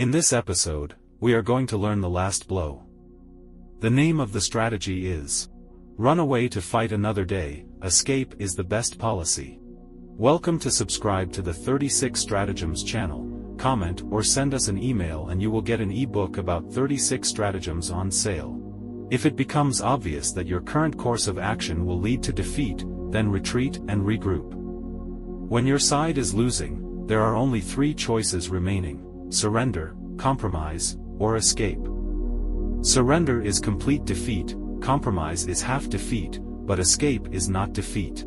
In this episode, we are going to learn the last blow. The name of the strategy is Run Away to Fight Another Day, Escape is the Best Policy. Welcome to subscribe to the 36 Stratagems channel, comment or send us an email and you will get an ebook about 36 stratagems on sale. If it becomes obvious that your current course of action will lead to defeat, then retreat and regroup. When your side is losing, there are only three choices remaining: surrender, compromise, or escape. Surrender is complete defeat, compromise is half defeat, but escape is not defeat.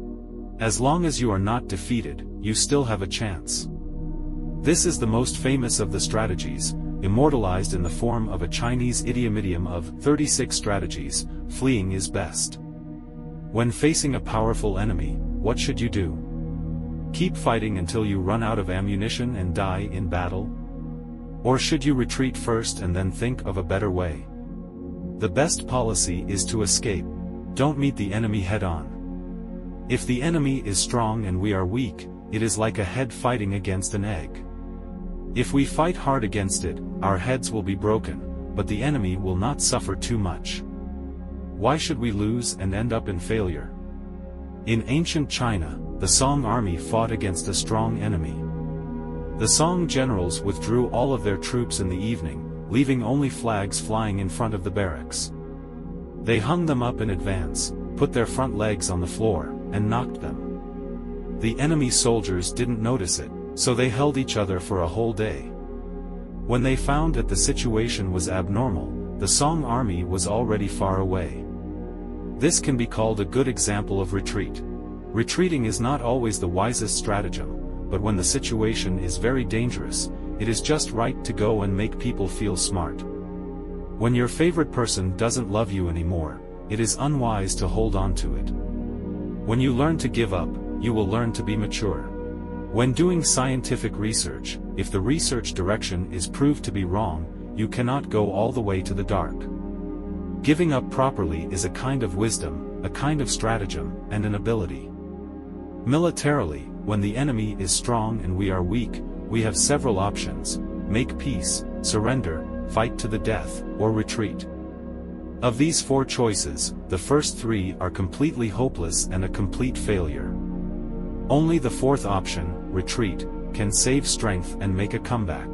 As long as you are not defeated, you still have a chance. This is the most famous of the strategies, immortalized in the form of a Chinese idiom of 36 strategies, fleeing is best. When facing a powerful enemy, what should you do? Keep fighting until you run out of ammunition and die in battle? Or should you retreat first and then think of a better way? The best policy is to escape. Don't meet the enemy head-on. If the enemy is strong and we are weak, it is like a head fighting against an egg. If we fight hard against it, our heads will be broken, but the enemy will not suffer too much. Why should we lose and end up in failure? In ancient China, the Song army fought against a strong enemy. The Song generals withdrew all of their troops in the evening, leaving only flags flying in front of the barracks. They hung them up in advance, put their front legs on the floor, and knocked them. The enemy soldiers didn't notice it, so they held each other for a whole day. When they found that the situation was abnormal, the Song army was already far away. This can be called a good example of retreat. Retreating is not always the wisest stratagem, but when the situation is very dangerous, it is just right to go and make people feel smart. When your favorite person doesn't love you anymore, it is unwise to hold on to it. When you learn to give up, you will learn to be mature. When doing scientific research, if the research direction is proved to be wrong, you cannot go all the way to the dark. Giving up properly is a kind of wisdom, a kind of stratagem, and an ability. Militarily, when the enemy is strong and we are weak, we have several options: make peace, surrender, fight to the death, or retreat. Of these four choices, the first three are completely hopeless and a complete failure. Only the fourth option, retreat, can save strength and make a comeback.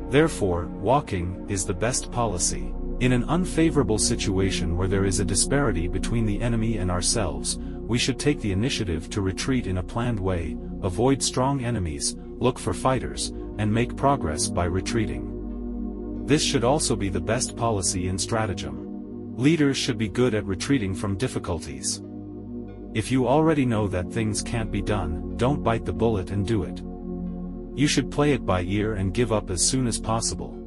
Therefore, walking is the best policy. In an unfavorable situation where there is a disparity between the enemy and ourselves, we should take the initiative to retreat in a planned way, avoid strong enemies, look for fighters, and make progress by retreating. This should also be the best policy in stratagem. Leaders should be good at retreating from difficulties. If you already know that things can't be done, don't bite the bullet and do it. You should play it by ear and give up as soon as possible.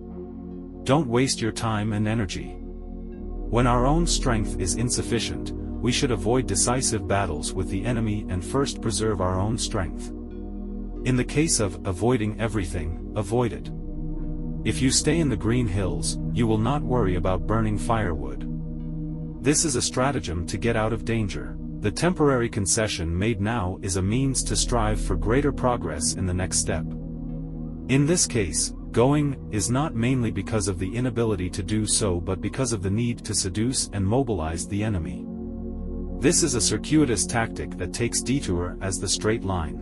Don't waste your time and energy. When our own strength is insufficient, we should avoid decisive battles with the enemy and first preserve our own strength. In the case of avoiding everything, avoid it. If you stay in the green hills, you will not worry about burning firewood. This is a stratagem to get out of danger. The temporary concession made now is a means to strive for greater progress in the next step. In this case, going is not mainly because of the inability to do so but because of the need to seduce and mobilize the enemy. This is a circuitous tactic that takes detour as the straight line.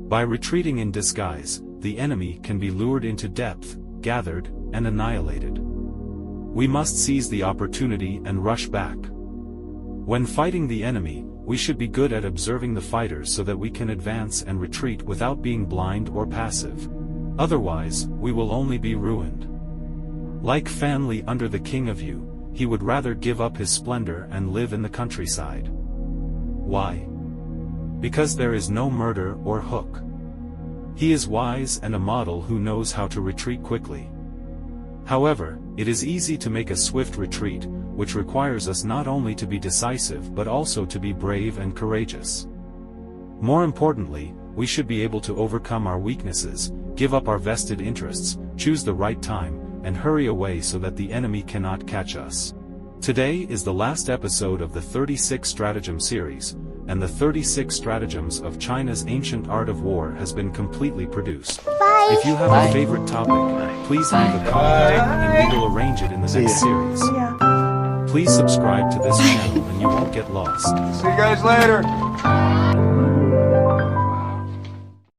By retreating in disguise, the enemy can be lured into depth, gathered, and annihilated. We must seize the opportunity and rush back. When fighting the enemy, we should be good at observing the fighters so that we can advance and retreat without being blind or passive. Otherwise, we will only be ruined. Like Fan Li under the King of Yu, he would rather give up his splendor and live in the countryside. Why? Because there is no murder or hook. He is wise and a model who knows how to retreat quickly. However, it is easy to make a swift retreat, which requires us not only to be decisive but also to be brave and courageous. More importantly, we should be able to overcome our weaknesses, give up our vested interests, choose the right time, and hurry away so that the enemy cannot catch us. Today is the last episode of the 36 Stratagem series. and the 36 stratagems of China's ancient art of war has been completely produced. Bye. If you have a favorite topic, please leave a comment and we will arrange it in the next series. Yeah. Please subscribe to this channel and you won't get lost. See you guys later.